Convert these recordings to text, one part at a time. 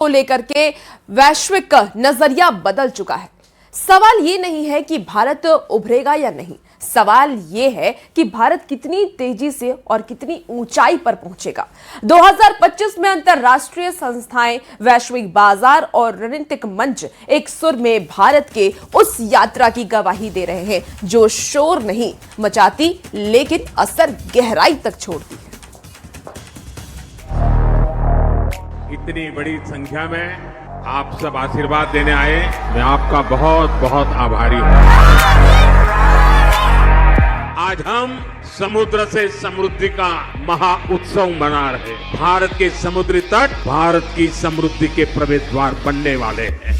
को लेकर के वैश्विक नजरिया बदल चुका है। सवाल ये नहीं है कि भारत उभरेगा या नहीं, सवाल ये है कि भारत कितनी तेजी से और कितनी ऊंचाई पर पहुंचेगा। 2025 में अंतरराष्ट्रीय संस्थाएं, वैश्विक बाजार और रणनीतिक मंच एक सुर में भारत के उस यात्रा की गवाही दे रहे हैं जो शोर नहीं मचाती लेकिन असर गहराई तक छोड़ती है। इतनी बड़ी संख्या में आप सब आशीर्वाद देने आए, मैं आपका बहुत बहुत आभारी हूं। आज हम समुद्र से समृद्धि का महा उत्सव मना रहे हैं। भारत के समुद्री तट भारत की समृद्धि के प्रवेश द्वार बनने वाले हैं।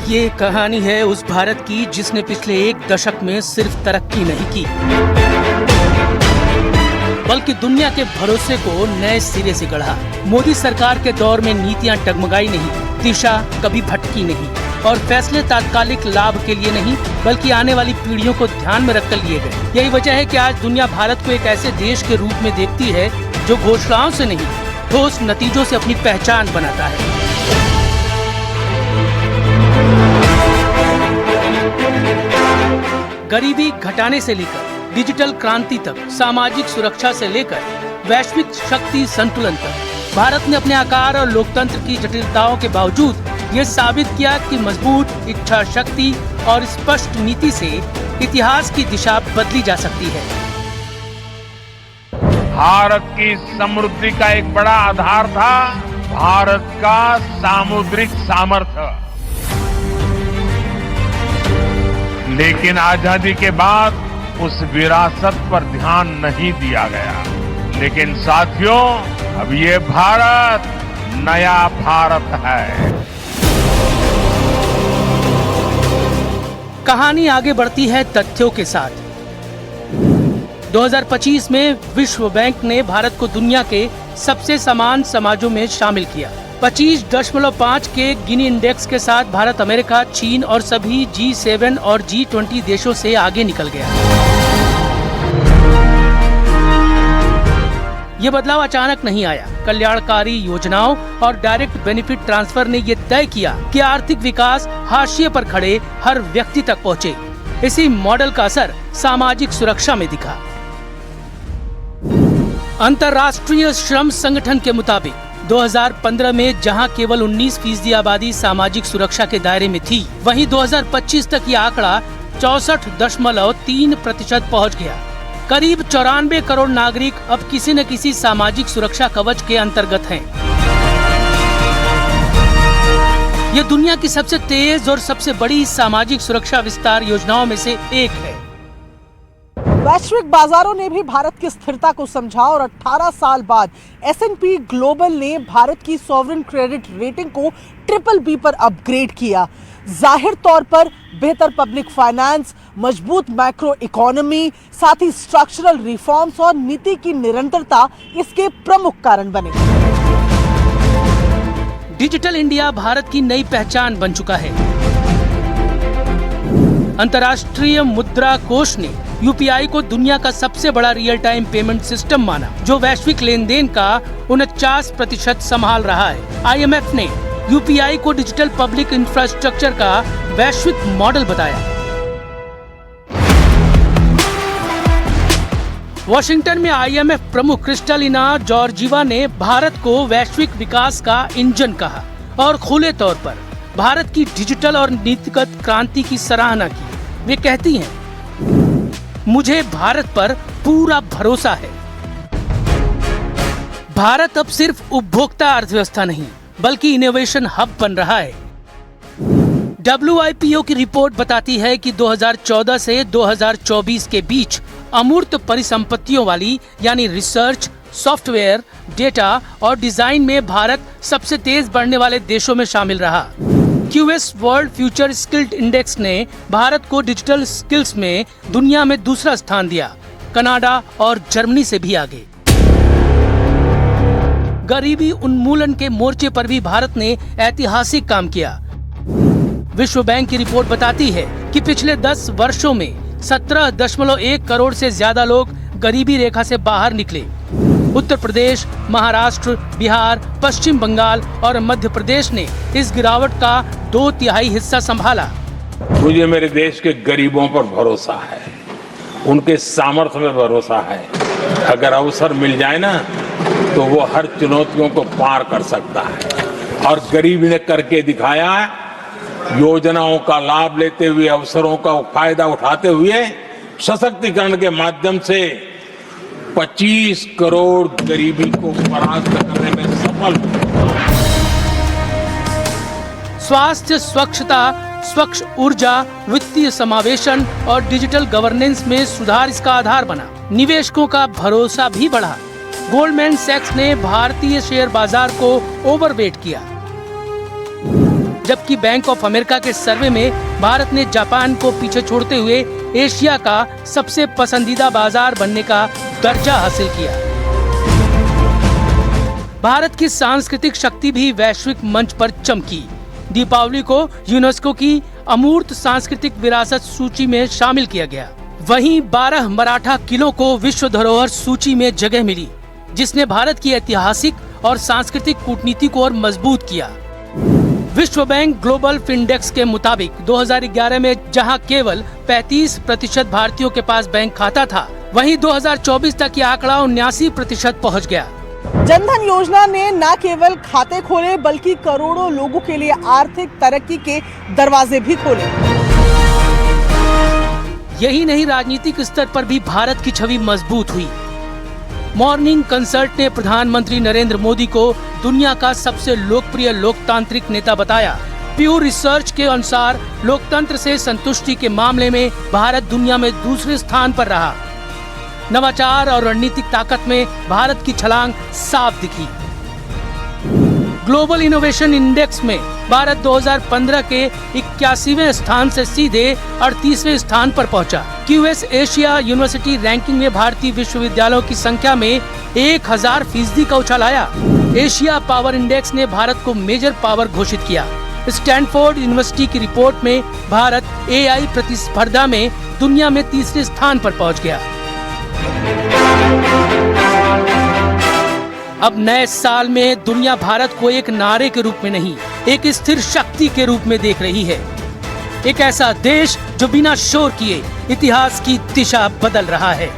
ये कहानी है उस भारत की जिसने पिछले एक दशक में सिर्फ तरक्की नहीं की, बल्कि दुनिया के भरोसे को नए सिरे से गढ़ा। मोदी सरकार के दौर में नीतियां डगमगाई नहीं, दिशा कभी भटकी नहीं और फैसले तात्कालिक लाभ के लिए नहीं बल्कि आने वाली पीढ़ियों को ध्यान में रखकर लिए गए। यही वजह है कि आज दुनिया भारत को एक ऐसे देश के रूप में देखती है जो घोषणाओं से नहीं, ठोस नतीजों से अपनी पहचान बनाता है। गरीबी घटाने से लेकर डिजिटल क्रांति तक, सामाजिक सुरक्षा से लेकर वैश्विक शक्ति संतुलन तक, भारत ने अपने आकार और लोकतंत्र की जटिलताओं के बावजूद ये साबित किया कि मजबूत इच्छा शक्ति और स्पष्ट नीति से इतिहास की दिशा बदली जा सकती है। भारत की समृद्धि का एक बड़ा आधार था भारत का सामुद्रिक सामर्थ्य। लेकिन आजादी के बाद उस विरासत पर ध्यान नहीं दिया गया। लेकिन साथियों, अब ये भारत नया भारत है। कहानी आगे बढ़ती है तथ्यों के साथ। 2025 में विश्व बैंक ने भारत को दुनिया के सबसे समान समाजों में शामिल किया। 25.5 के गिनी इंडेक्स के साथ भारत अमेरिका, चीन और सभी G7 और G20 देशों से आगे निकल गया। ये बदलाव अचानक नहीं आया। कल्याणकारी योजनाओं और डायरेक्ट बेनिफिट ट्रांसफर ने ये तय किया कि आर्थिक विकास हाशिए पर खड़े हर व्यक्ति तक पहुँचे। इसी मॉडल का असर सामाजिक सुरक्षा में दिखा। अंतर्राष्ट्रीय श्रम संगठन के मुताबिक 2015 में जहां केवल 19% आबादी सामाजिक सुरक्षा के दायरे में थी, वहीं 2025 तक ये आंकड़ा 64.3% पहुंच गया। करीब 94 करोड़ नागरिक अब किसी न किसी सामाजिक सुरक्षा कवच के अंतर्गत हैं। ये दुनिया की सबसे तेज और सबसे बड़ी सामाजिक सुरक्षा विस्तार योजनाओं में से एक है। वैश्विक बाजारों ने भी भारत की स्थिरता को समझा और 18 साल बाद S&P ग्लोबल ने भारत की सॉवरेन क्रेडिट रेटिंग को BBB पर अपग्रेड किया। जाहिर तौर पर बेहतर पब्लिक फाइनेंस, मजबूत मैक्रो इकोनॉमी, साथ ही स्ट्रक्चरल रिफॉर्म्स और नीति की निरंतरता इसके प्रमुख कारण बने। डिजिटल इंडिया भारत की नई पहचान बन चुका है। अंतर्राष्ट्रीय मुद्रा कोष ने UPI को दुनिया का सबसे बड़ा रियल टाइम पेमेंट सिस्टम माना, जो वैश्विक लेन देन का 49% संभाल रहा है। IMF ने UPI को डिजिटल पब्लिक इंफ्रास्ट्रक्चर का वैश्विक मॉडल बताया। वॉशिंगटन में IMF प्रमुख क्रिस्टालिना जॉर्जीवा ने भारत को वैश्विक विकास का इंजन कहा और खुले तौर पर भारत की डिजिटल और नीतिगत क्रांति की सराहना की। वे कहती हैं, मुझे भारत पर पूरा भरोसा है। भारत अब सिर्फ उपभोक्ता अर्थव्यवस्था नहीं बल्कि इनोवेशन हब बन रहा है। WIPO की रिपोर्ट बताती है कि 2014 से 2024 के बीच अमूर्त परिसंपत्तियों वाली यानी रिसर्च, सॉफ्टवेयर, डेटा और डिजाइन में भारत सबसे तेज बढ़ने वाले देशों में शामिल रहा। QS world future skilled index ने भारत को डिजिटल स्किल्स में दुनिया में दूसरा स्थान दिया, कनाडा और जर्मनी से भी आगे। गरीबी उन्मूलन के मोर्चे पर भी भारत ने ऐतिहासिक काम किया। विश्व बैंक की रिपोर्ट बताती है कि पिछले 10 वर्षों में 17.1 करोड़ से ज्यादा लोग गरीबी रेखा से बाहर निकले। उत्तर प्रदेश, महाराष्ट्र, बिहार, पश्चिम बंगाल और मध्य प्रदेश ने इस गिरावट का 2/3 हिस्सा संभाला। मुझे मेरे देश के गरीबों पर भरोसा है, उनके सामर्थ्य में भरोसा है। अगर अवसर मिल जाए ना तो वो हर चुनौतियों को पार कर सकता है और गरीब ने करके दिखाया। योजनाओं का लाभ लेते हुए, अवसरों का फायदा उठाते हुए सशक्तिकरण के माध्यम से 25 करोड़ गरीबी को परास्त करने में सफल हुए। स्वास्थ्य, स्वच्छता, स्वच्छ ऊर्जा, वित्तीय समावेशन और डिजिटल गवर्नेंस में सुधार इसका आधार बना। निवेशकों का भरोसा भी बढ़ा। गोल्डमैन सैक्स ने भारतीय शेयर बाजार को ओवरवेट किया, जबकि बैंक ऑफ अमेरिका के सर्वे में भारत ने जापान को पीछे छोड़ते हुए एशिया का सबसे पसंदीदा बाजार बनने का दर्जा हासिल किया। भारत की सांस्कृतिक शक्ति भी वैश्विक मंच पर चमकी। दीपावली को यूनेस्को की अमूर्त सांस्कृतिक विरासत सूची में शामिल किया गया। वहीं 12 मराठा किलों को विश्व धरोहर सूची में जगह मिली, जिसने भारत की ऐतिहासिक और सांस्कृतिक कूटनीति को और मजबूत किया। विश्व बैंक ग्लोबल फिनडेक्स के मुताबिक 2011 में जहां केवल 35% भारतीयों के पास बैंक खाता था, वहीं 2024 तक यह आंकड़ा 79% पहुंच गया। जनधन योजना ने न केवल खाते खोले बल्कि करोड़ों लोगों के लिए आर्थिक तरक्की के दरवाजे भी खोले। यही नहीं, राजनीतिक स्तर पर भी भारत की छवि मजबूत हुई। मॉर्निंग कंसल्ट ने प्रधानमंत्री नरेंद्र मोदी को दुनिया का सबसे लोकप्रिय लोकतांत्रिक नेता बताया। प्यू रिसर्च के अनुसार लोकतंत्र से संतुष्टि के मामले में भारत दुनिया में दूसरे स्थान पर रहा। नवाचार और रणनीतिक ताकत में भारत की छलांग साफ दिखी। ग्लोबल इनोवेशन इंडेक्स में भारत 2015 के 81वें स्थान से सीधे 38वें स्थान पर पहुंचा। क्यूएस एशिया यूनिवर्सिटी रैंकिंग में भारतीय विश्वविद्यालयों की संख्या में 1000% का उछाल आया। एशिया पावर इंडेक्स ने भारत को मेजर पावर घोषित किया। स्टैनफोर्ड यूनिवर्सिटी की रिपोर्ट में भारत एआई प्रतिस्पर्धा में दुनिया में 3रे स्थान पर पहुंच गया। अब नए साल में दुनिया भारत को एक नारे के रूप में नहीं, एक स्थिर शक्ति के रूप में देख रही है। एक ऐसा देश जो बिना शोर किए इतिहास की दिशा बदल रहा है।